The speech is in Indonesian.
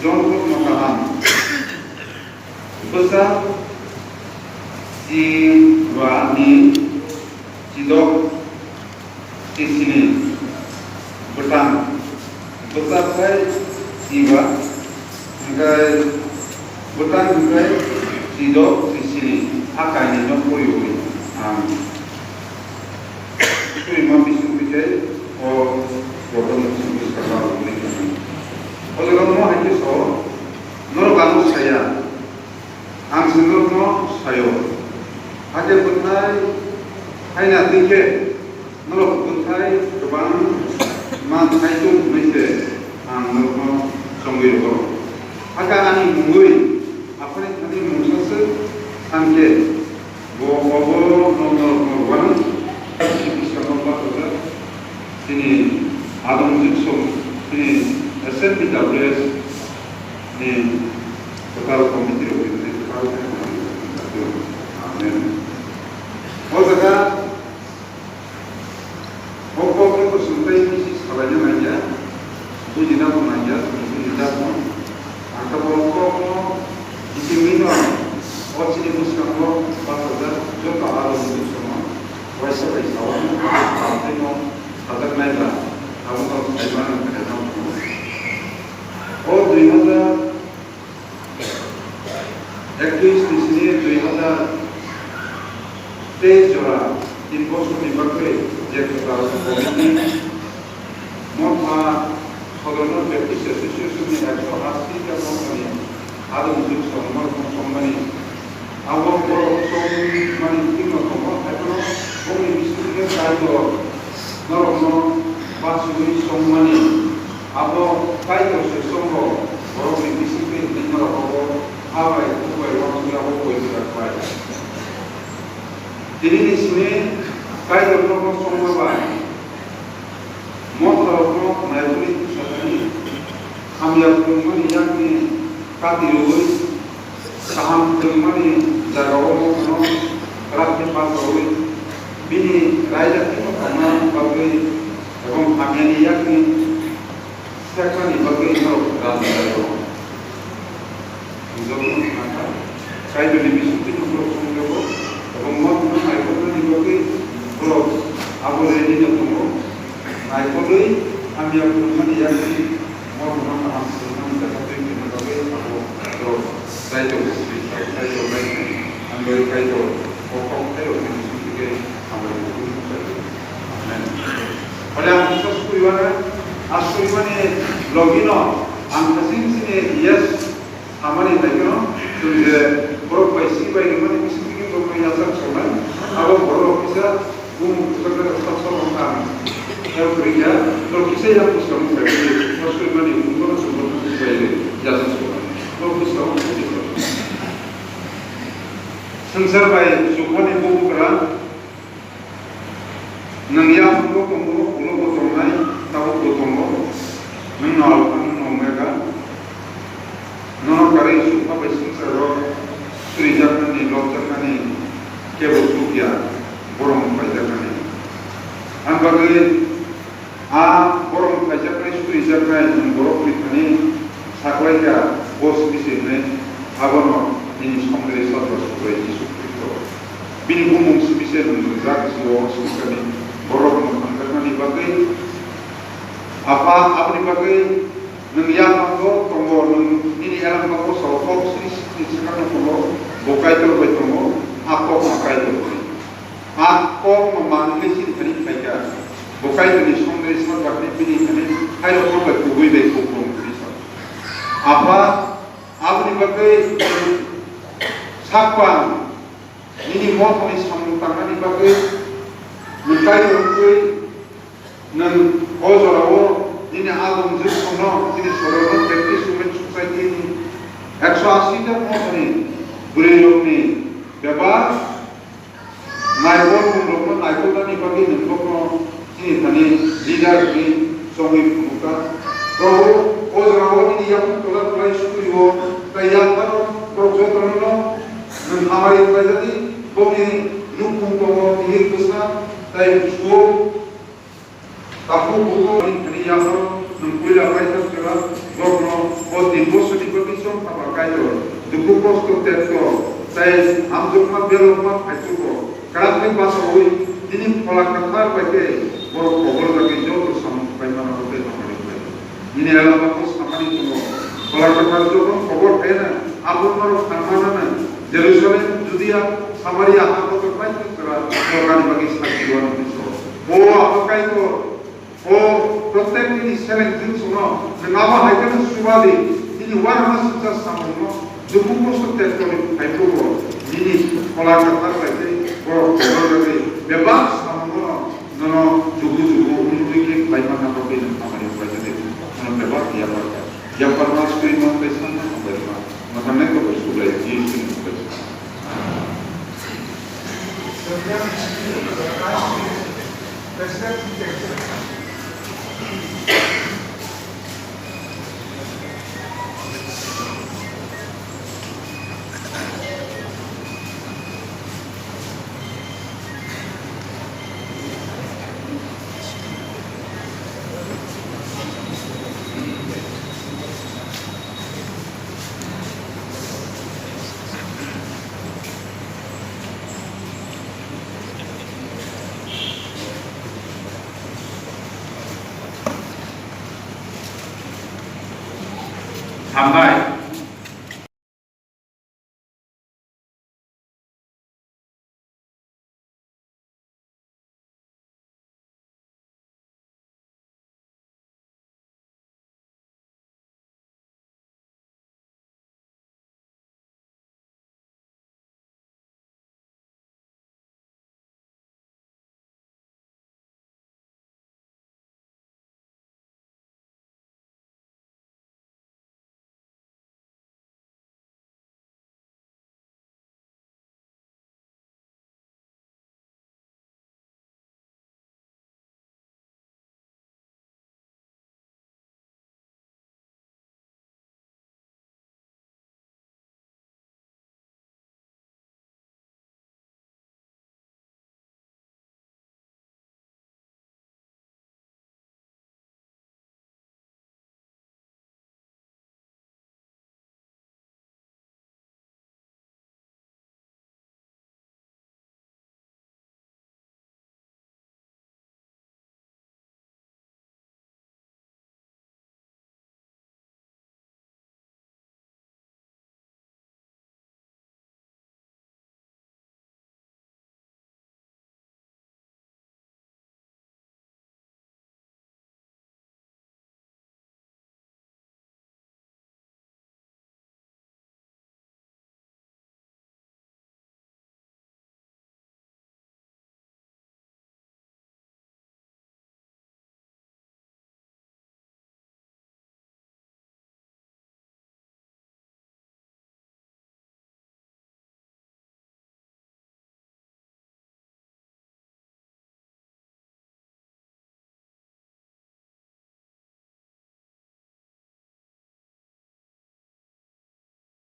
John Makahan besar si Wani Cidok di sini Betang besar saya Siwa enggak Betang enggak Cidok di sini akannya nyokoi itu imam bisu bijay oh bodoh musuh sekarang ini kalau kamu hanya so nol kamu saya ang senur no sayo ada bentai hanya tinggi nol bentai kebang man itu mesti ang nol no songgir ko agak ani mungui apa ni tadi musuh angke bo nol wan ini Adam Jigsaw ini SNPWS ini total komite ini total amin. Oh jaga pokoknya bersuntai misi sekolahnya aja, itu tidak mengajar, itu tidak mau. Atau pokoknya isi minum, oh sini buskan lo, pasal jauh Adam Jigsaw, wajah sampai mau Atak naik lah, kamu tahu bagaimana kerja kamu. Oh, 2021 di sini 2023 juara info dipakai jadi kalau komite mau kalau berarti sesuatu ini ada asli kalau ini ada untuk semua company awak kalau semua tinggal kamu itu kami bisa kalau Normal pasuri somani abo kaito se songo boro ni disiplin dinero abo awai kubai waktu abo kubai berapa jadi di sini kaito normal songo bai motor no naikuli satani kami yang mani yang ni kadirui saham mani jagawo no rakyat pasuri bini raja itu karena bagai orang kami yakni siapa ni bagai orang raja itu, jadi maka saya jadi bisnis itu kalau semua orang mau naik pun ni bagai kalau aku ready nak tunggu naik pun kami yang mana yakni mau nama kita satu ini bagai aku kalau saya tu baik ambil kaito pokok kaito ni sebagai oleh ang khusus kuiwana askuiwane logino ang kasing sini yes amani takino tuje borok paisi bai mani bisiki borok yasak soman abo borok bisa sebagai sosok orang yang kerja kalau bisa yang pusat mereka askuiwane untuk semua sebagai yasak soman kalau bisa sengsara bai sukani buku kerana Nangyang ko kung ulo ko tumay, tao ko tumo, nung nalpan nung omega, nung kari suka besin sero, surijakan ni lokjakan ni kebo sukya, borong pajakan ni. Ang bagay, borong pajakan ni surijakan ni borong pitani, saklay ka bos bisin ni, abono ini songre sa sukay sukito. Bini kumong subisen nung zak siyo sukani. Borok mengangkat dipakai apa dipakai nengyang aku tunggu ini alam aku sokok sih sekarang tunggu bukai tu bukai tunggu aku makai tu aku memanggil sih tadi mereka bukai tu di sumber ismat bakti pilih ini hai aku bukai kubui baik kubung apa dipakai siapa ini mau kami sambung tangan dipakai Mukai orang nan ozolawo ini Adam Jigsaw ini seorang praktis human society ini 180 dah mau ni beliau ni bebas naikon pun naikon ni bagi nentok ini tani leader ni songi muka kalau ozolawo ini yang tulah tulah isu kayak kan projek terlalu nan hamarin jadi kami nukung kau ini besar Tapi suo, tahu buku ini yang nungguin apa itu sekarang, borno, odi bosoni bakisong kabarkayo duku kosto tetko sai amjokma belokma faituko karatni basoi ini pola kathar baike bor kobor lagi joto sam paimana hote namari bai ini adalah fokus namani tumo pola kathar joto kobor pena abun maro khamana na Jerusalem Judea Samaria hakoto paitu kara lokani bagi sakiwan biso o apakai to o प्रत्येक ini seleng jinsuno nengaba haikana subadi ini warna sukses samuno duku kosto tetko haikuko ini pola kathar baike bor kobor lagi bebas samuno nono jugu unduike paimana hote namari bai nono bebas yang pernah terima pesan apa makanya itu bersudah Yesus Hambai